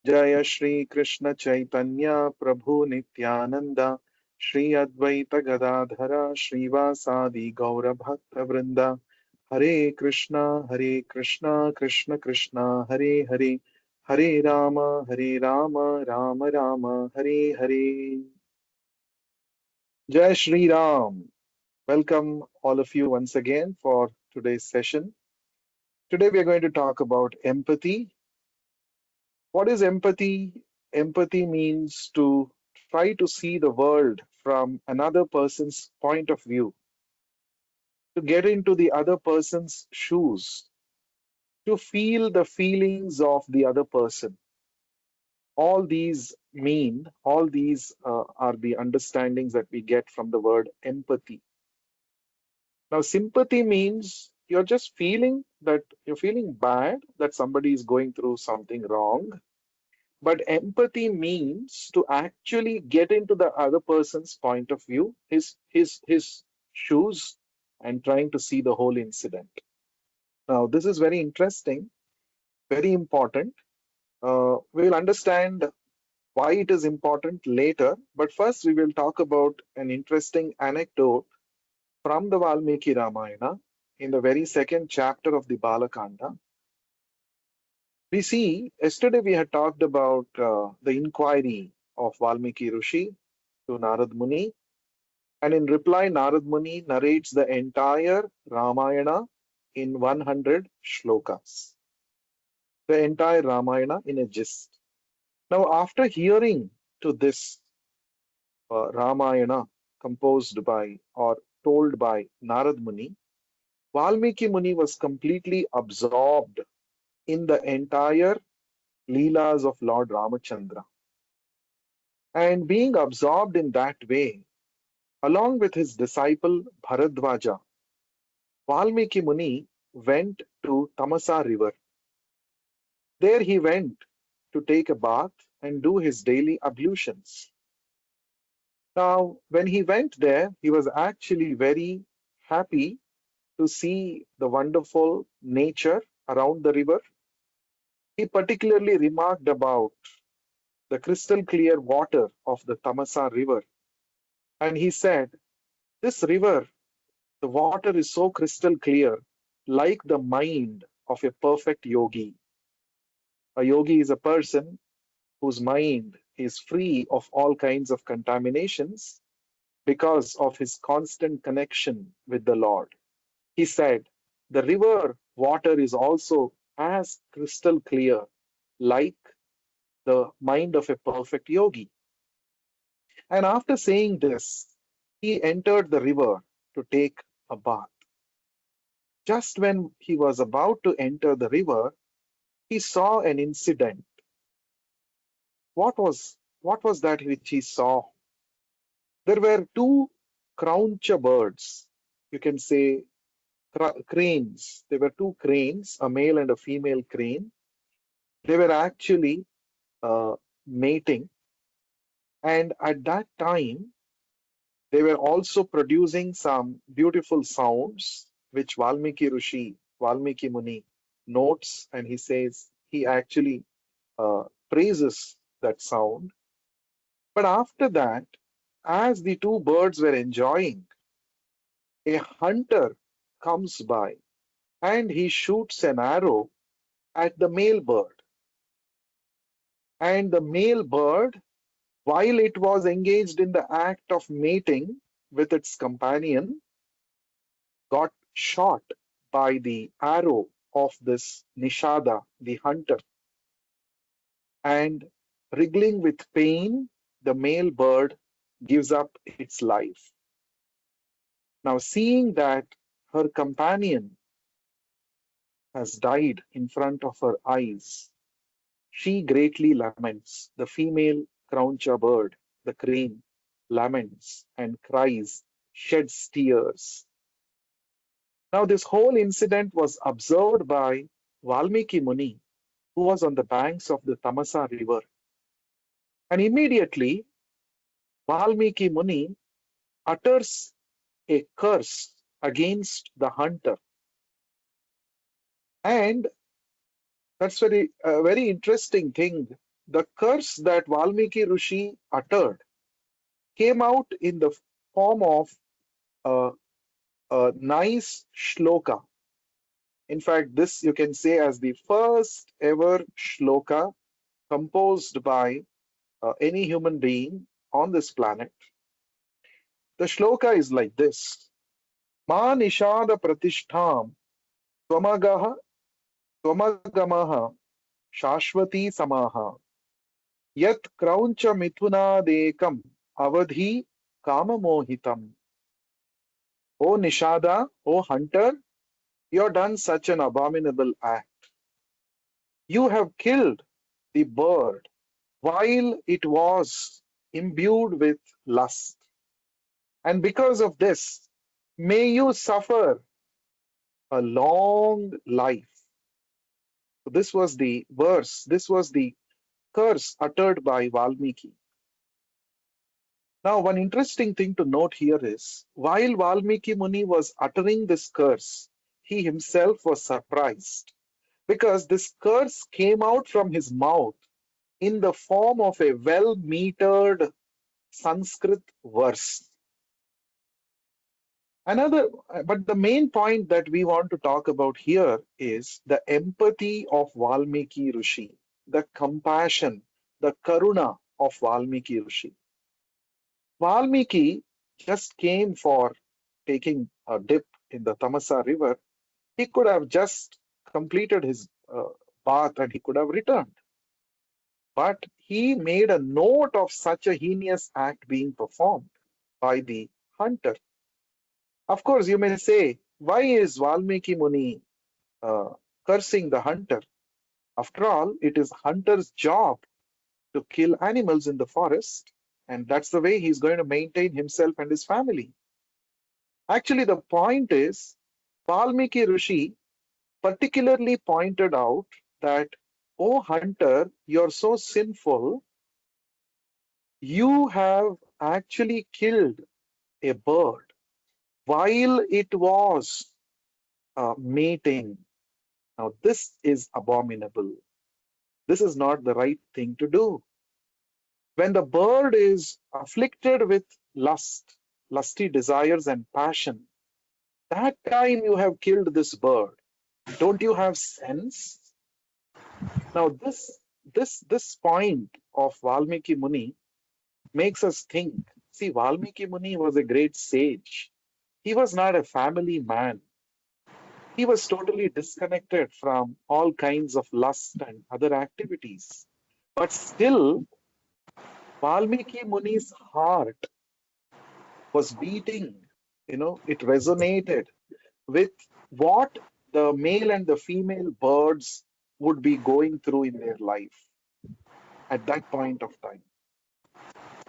Jaya Shri Krishna Chaitanya Prabhu Nityananda Shri Advaita Gadadhara Srivasadi Gaura Bhakta Vrinda Hare Krishna Krishna Krishna Hare Hare Hare Rama Rama Rama Hare Hare. Jai Shri Ram. Welcome all of you once again for today's session. Today we are going to talk about empathy. What is empathy? Empathy means to try to see the world from another person's point of view, to get into the other person's shoes, to feel the feelings of the other person. All these are the understandings that we get from the word empathy. Now, sympathy means you're feeling bad that somebody is going through something wrong. But empathy means to actually get into the other person's point of view, his shoes, and trying to see the whole incident. Now, this is very interesting, very important. We will understand why it is important later, but first we will talk about an interesting anecdote from the Valmiki Ramayana in the very second chapter of the Balakanda. We see, yesterday we had talked about the inquiry of Valmiki Rishi to Narada Muni, and in reply, Narada Muni narrates the entire Ramayana in 100 shlokas, the entire Ramayana in a gist. Now, after hearing to this Ramayana composed by or told by Narada Muni, Valmiki Muni was completely absorbed in the entire Leelas of Lord Ramachandra. And being absorbed in that way, along with his disciple Bharadwaja, Valmiki Muni went to Tamasa river. There he went to take a bath and do his daily ablutions. Now, when he went there, he was actually very happy to see the wonderful nature around the river. He particularly remarked about the crystal clear water of the Tamasa river. And he said, this river, the water is so crystal clear, like the mind of a perfect yogi. A yogi is a person whose mind is free of all kinds of contaminations because of his constant connection with the Lord. He said, the river water is also as crystal clear, like the mind of a perfect yogi. And after saying this, he entered the river to take a bath. Just when he was about to enter the river, he saw an incident. What was that which he saw? There were two crowncha birds. You can say cranes. There were two cranes, a male and a female crane. They were actually mating. And at that time, they were also producing some beautiful sounds, which Valmiki Muni, notes, and he says he actually praises that sound. But after that, as the two birds were enjoying, a hunter comes by and he shoots an arrow at the male bird. And the male bird, while it was engaged in the act of mating with its companion, got shot by the arrow of this Nishada, the hunter. And wriggling with pain, the male bird gives up its life. Now, seeing that her companion has died in front of her eyes, she greatly laments. The female crowncha bird, the crane, laments and cries, sheds tears. Now, this whole incident was observed by Valmiki Muni, who was on the banks of the Tamasa river. And immediately, Valmiki Muni utters a curse against the hunter. And that's very interesting thing the curse that Valmiki Rishi uttered came out in the form of a, a nice shloka. In fact, this you can say as the first ever shloka composed by any human being on this planet. The shloka is like this: Ma nishada pratishtham twamagaha twamagamaha shashwati samaha yat krauncha mithunadekam avadhi kamamohitam. O Nishada, O hunter, you have done such an abominable act. You have killed the bird while it was imbued with lust. And because of this, may you suffer a long life. So this was the verse, this was the curse uttered by Valmiki. Now, one interesting thing to note here is while Valmiki Muni was uttering this curse, he himself was surprised because this curse came out from his mouth in the form of a well metered Sanskrit verse. But the main point that we want to talk about here is the empathy of Valmiki Rishi, the compassion, the karuna of Valmiki Rishi. Valmiki just came for taking a dip in the Tamasa river. He could have just completed his bath and he could have returned. But he made a note of such a heinous act being performed by the hunter. Of course, you may say, why is Valmiki Muni cursing the hunter? After all, it is hunter's job to kill animals in the forest, and that's the way he's going to maintain himself and his family. Actually, the point is, Valmiki Rishi particularly pointed out that, oh hunter, you're so sinful, you have actually killed a bird while it was mating. Now, this is abominable. This is not the right thing to do. When the bird is afflicted with lust, lusty desires and passion, that time you have killed this bird. Don't you have sense? Now, this point of Valmiki Muni makes us think. See, Valmiki Muni was a great sage. He was not a family man. He was totally disconnected from all kinds of lust and other activities. But still, Valmiki Muni's heart was beating, it resonated with what the male and the female birds would be going through in their life at that point of time.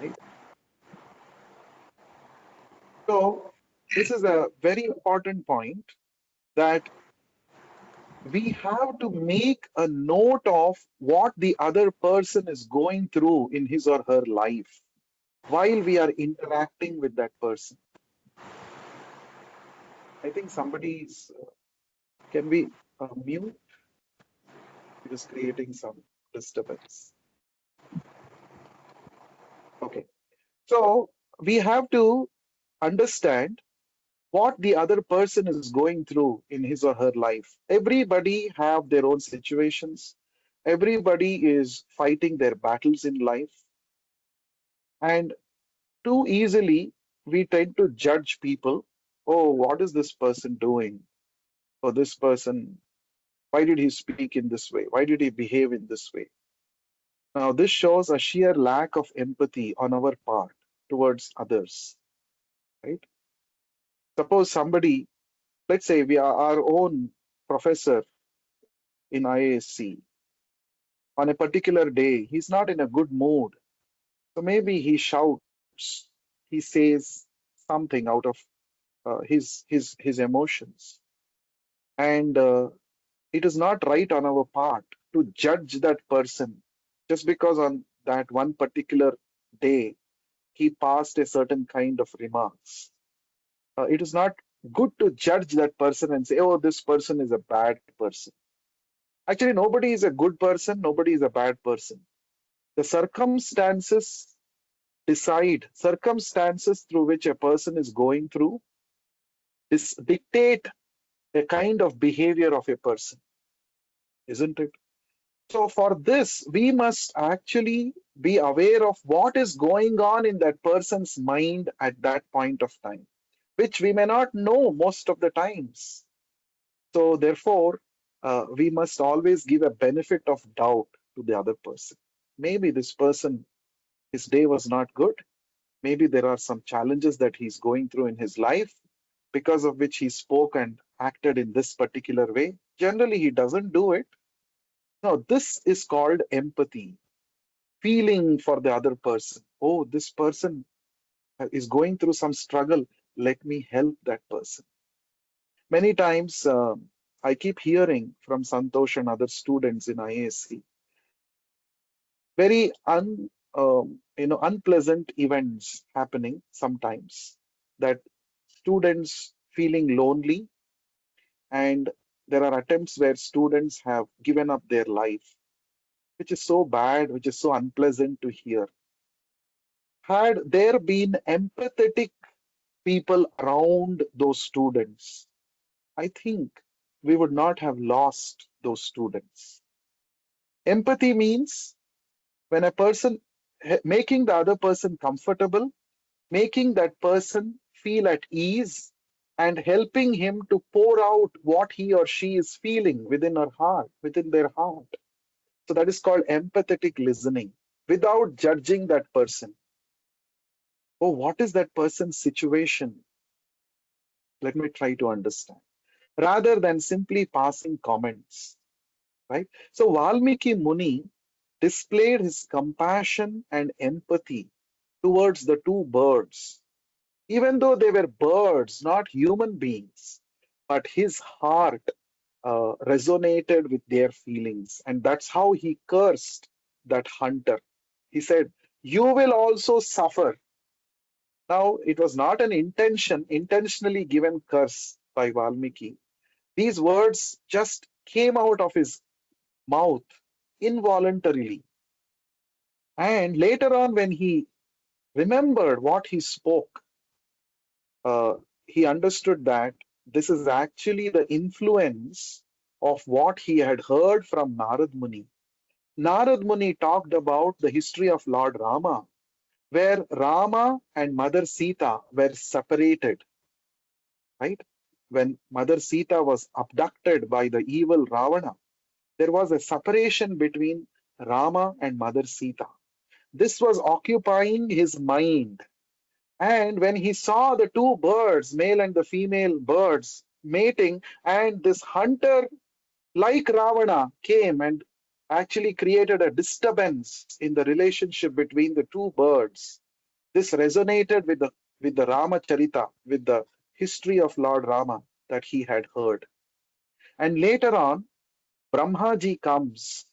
Right? So, this is a very important point that we have to make a note of what the other person is going through in his or her life while we are interacting with that person. I think somebody's, can we mute? It is creating some disturbance. Okay. So we have to understand what the other person is going through in his or her life. Everybody have their own situations. Everybody is fighting their battles in life. And too easily, we tend to judge people. Oh, what is this person doing? Or this person, why did he speak in this way? Why did he behave in this way? Now, this shows a sheer lack of empathy on our part towards others, right? Suppose somebody, let's say we are our own professor in IISc, on a particular day, he's not in a good mood. So maybe he shouts, he says something out of his emotions. And it is not right on our part to judge that person just because on that one particular day he passed a certain kind of remarks. It is not good to judge that person and say, oh, this person is a bad person. Actually, nobody is a good person, nobody is a bad person. The circumstances through which a person is going through dictate a kind of behavior of a person, isn't it? So, for this, we must actually be aware of what is going on in that person's mind at that point of time, which we may not know most of the times. So, therefore, we must always give a benefit of doubt to the other person. Maybe this person, his day was not good. Maybe there are some challenges that he's going through in his life because of which he spoke and acted in this particular way. Generally, he doesn't do it. No, this is called empathy, feeling for the other person. Oh, this person is going through some struggle. Let me help that person. Many times, I keep hearing from Santosh and other students in IISc very unpleasant events happening sometimes, that students feeling lonely, and there are attempts where students have given up their life, which is so bad, which is so unpleasant to hear. Had there been empathetic people around those students, I think we would not have lost those students. Empathy means when a person making the other person comfortable, making that person feel at ease, and helping him to pour out what he or she is feeling within her heart, within their heart. So that is called empathetic listening without judging that person. Oh, what is that person's situation? Let me try to understand. Rather than simply passing comments, right? So Valmiki Muni displayed his compassion and empathy towards the two birds, even though they were birds, not human beings, but his heart resonated with their feelings. And that's how he cursed that hunter. He said, "You will also suffer." Now, it was not an intentionally given curse by Valmiki. These words just came out of his mouth involuntarily. And later on, when he remembered what he spoke, uh, he understood that this is actually the influence of what he had heard from Narad Muni. Narad Muni talked about the history of Lord Rama, where Rama and Mother Sita were separated, right? When Mother Sita was abducted by the evil Ravana, there was a separation between Rama and Mother Sita. This was occupying his mind. And when he saw the two birds, male and the female birds, mating, and this hunter, like Ravana, came and actually created a disturbance in the relationship between the two birds. This resonated with the Rama Charita, with the history of Lord Rama that he had heard. And later on, Brahmaji comes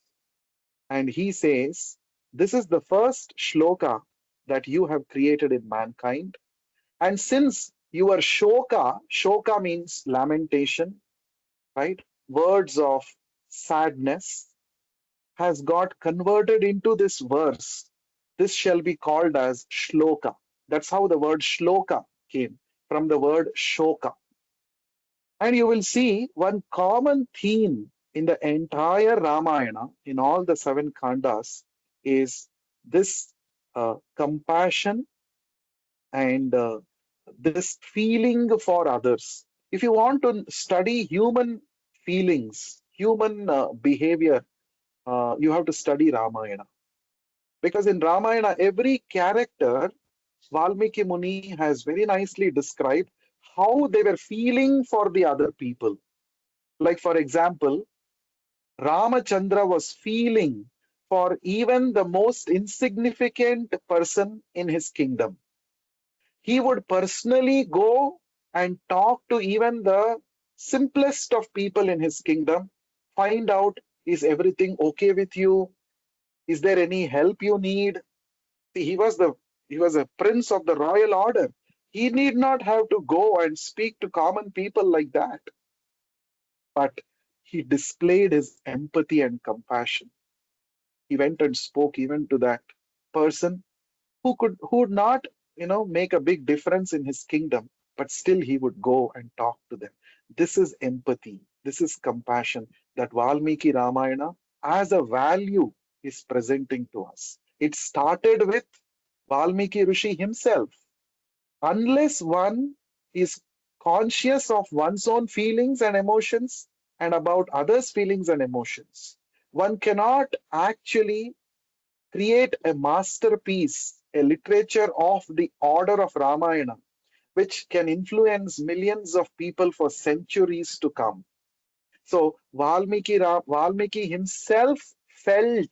and he says, "This is the first shloka that you have created in mankind. And since your shoka means lamentation, right? Words of sadness has got converted into this verse. This shall be called as shloka." That's how the word shloka came from the word shoka. And you will see one common theme in the entire Ramayana, in all the seven khandas, is this compassion and this feeling for others. If you want to study human feelings, human behavior, you have to study Ramayana. Because in Ramayana, every character, Valmiki Muni has very nicely described how they were feeling for the other people. Like, for example, Ramachandra was feeling for even the most insignificant person in his kingdom. He would personally go and talk to even the simplest of people in his kingdom, find out, is everything okay with you? Is there any help you need? See, he was a prince of the royal order. He need not have to go and speak to common people like that. But he displayed his empathy and compassion. He went and spoke even to that person who would not, make a big difference in his kingdom, but still he would go and talk to them. This is empathy. This is compassion that Valmiki Ramayana as a value is presenting to us. It started with Valmiki Rishi himself. Unless one is conscious of one's own feelings and emotions and about others' feelings and emotions, one cannot actually create a masterpiece, a literature of the order of Ramayana, which can influence millions of people for centuries to come. So Valmiki himself felt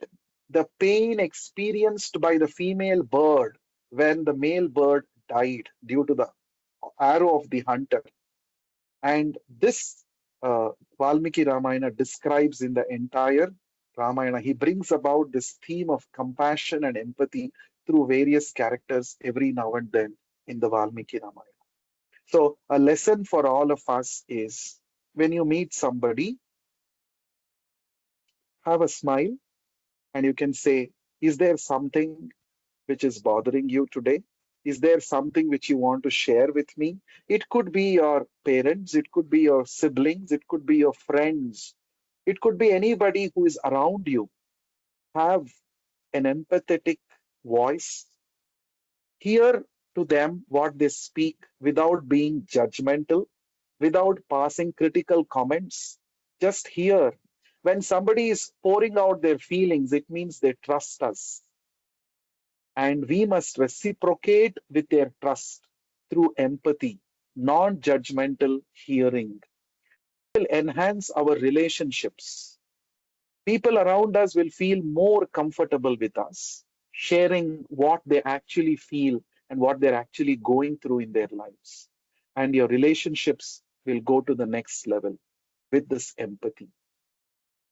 the pain experienced by the female bird when the male bird died due to the arrow of the hunter. And this Valmiki Ramayana describes in the entire Ramayana. He brings about this theme of compassion and empathy through various characters every now and then in the Valmiki Ramayana. So, a lesson for all of us is when you meet somebody, have a smile and you can say, is there something which is bothering you today? Is there something which you want to share with me? It could be your parents, it could be your siblings, it could be your friends, it could be anybody who is around you. Have an empathetic voice, hear to them what they speak without being judgmental, without passing critical comments. Just hear. When somebody is pouring out their feelings, it means they trust us. And we must reciprocate with their trust through empathy, non judgmental hearing. It will enhance our relationships. People around us will feel more comfortable with us, sharing what they actually feel and what they're actually going through in their lives. And your relationships will go to the next level with this empathy.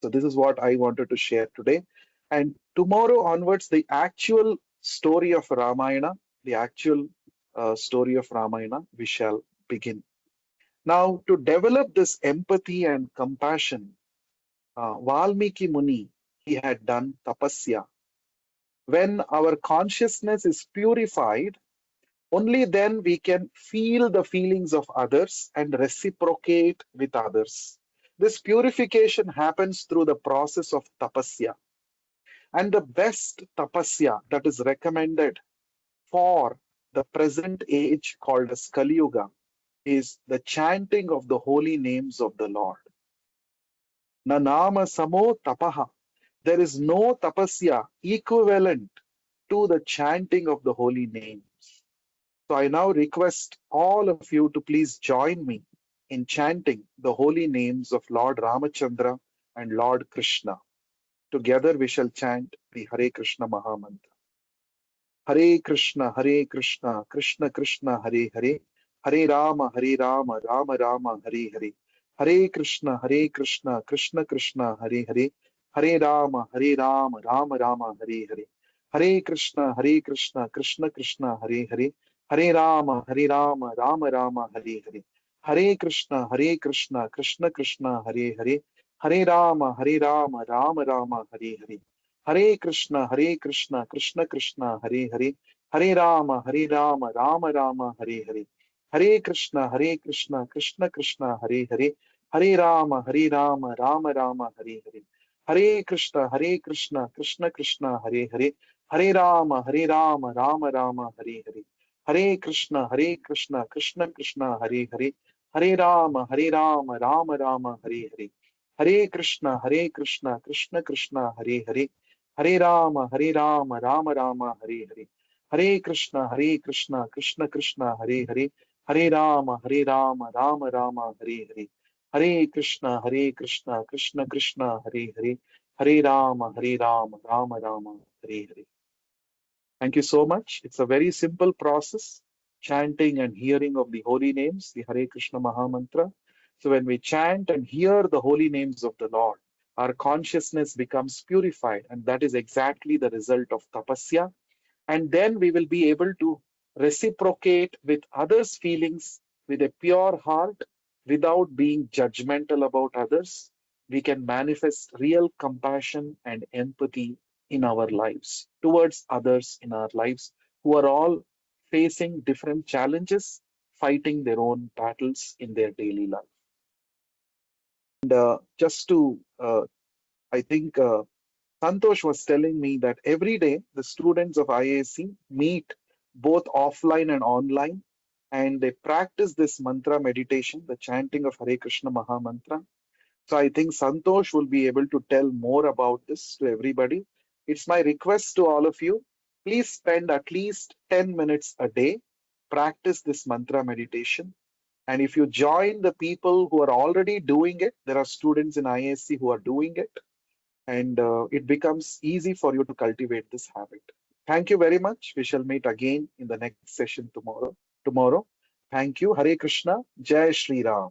So, this is what I wanted to share today. And tomorrow onwards, the actual story of Ramayana, the actual story of Ramayana, we shall begin. Now, to develop this empathy and compassion, Valmiki Muni, he had done tapasya. When our consciousness is purified, only then we can feel the feelings of others and reciprocate with others. This purification happens through the process of tapasya. And the best tapasya that is recommended for the present age called as Kali Yuga is the chanting of the holy names of the Lord. Na nama samo tapaha. There is no tapasya equivalent to the chanting of the holy names. So I now request all of you to please join me in chanting the holy names of Lord Ramachandra and Lord Krishna. Together we shall chant the Hare Krishna Mahamantra. Hare Krishna, Krishna Krishna, Hare Hare, Hare Rama, Rama Rama, Hare Hare. Hare Krishna, Krishna Krishna, Hare Hare, Hare Rama, Rama Rama, Hare Hare. Hare Krishna, Krishna Krishna, Hare Hare, Hare Rama, Rama Rama, Hare Hare. Hare Krishna, Krishna Krishna, Hare Hare, Hare Rama, Rama Rama, Hare Hare. Hare Krishna, Krishna Krishna, Hare Hare, Hare Rama, Rama Rama, Hare Hare. Hare Krishna, Krishna Krishna, Hare Hare, Hare Rama, Rama Rama, Hare Hare. Hare Krishna, Krishna Krishna, Hare Hare, Hare Rama, Rama Rama, Hare Hare. Hare Krishna, Krishna Krishna, Hare Hare, Hare Rama, Rama Rama, Hare Hare. Hare Krishna, Krishna Krishna, Hare Hare. Hare Rama, Rama Rama, Hare Hare. Hare Krishna, Krishna Krishna, Hare Hare. Hare Rama, Rama Rama, Hare Hare. Hare Krishna, Krishna Krishna, Hare Hare. Hare Rama, Rama Rama, Hare Hare. Thank you so much. It's a very simple process, chanting and hearing of the holy names, the Hare Krishna Mahamantra. So when we chant and hear the holy names of the Lord, our consciousness becomes purified, and that is exactly the result of tapasya. And then we will be able to reciprocate with others' feelings with a pure heart without being judgmental about others. We can manifest real compassion and empathy in our lives, towards others in our lives who are all facing different challenges, fighting their own battles in their daily life. And just to, I think Santosh was telling me that every day the students of IISc meet both offline and online, and they practice this mantra meditation, the chanting of Hare Krishna Maha Mantra. So I think Santosh will be able to tell more about this to everybody. It's my request to all of you. Please spend at least 10 minutes a day, practice this mantra meditation. And if you join the people who are already doing it, there are students in IISc who are doing it, and it becomes easy for you to cultivate this habit. Thank you very much. We shall meet again in the next session tomorrow. Thank you. Hare Krishna. Jai Shri Ram.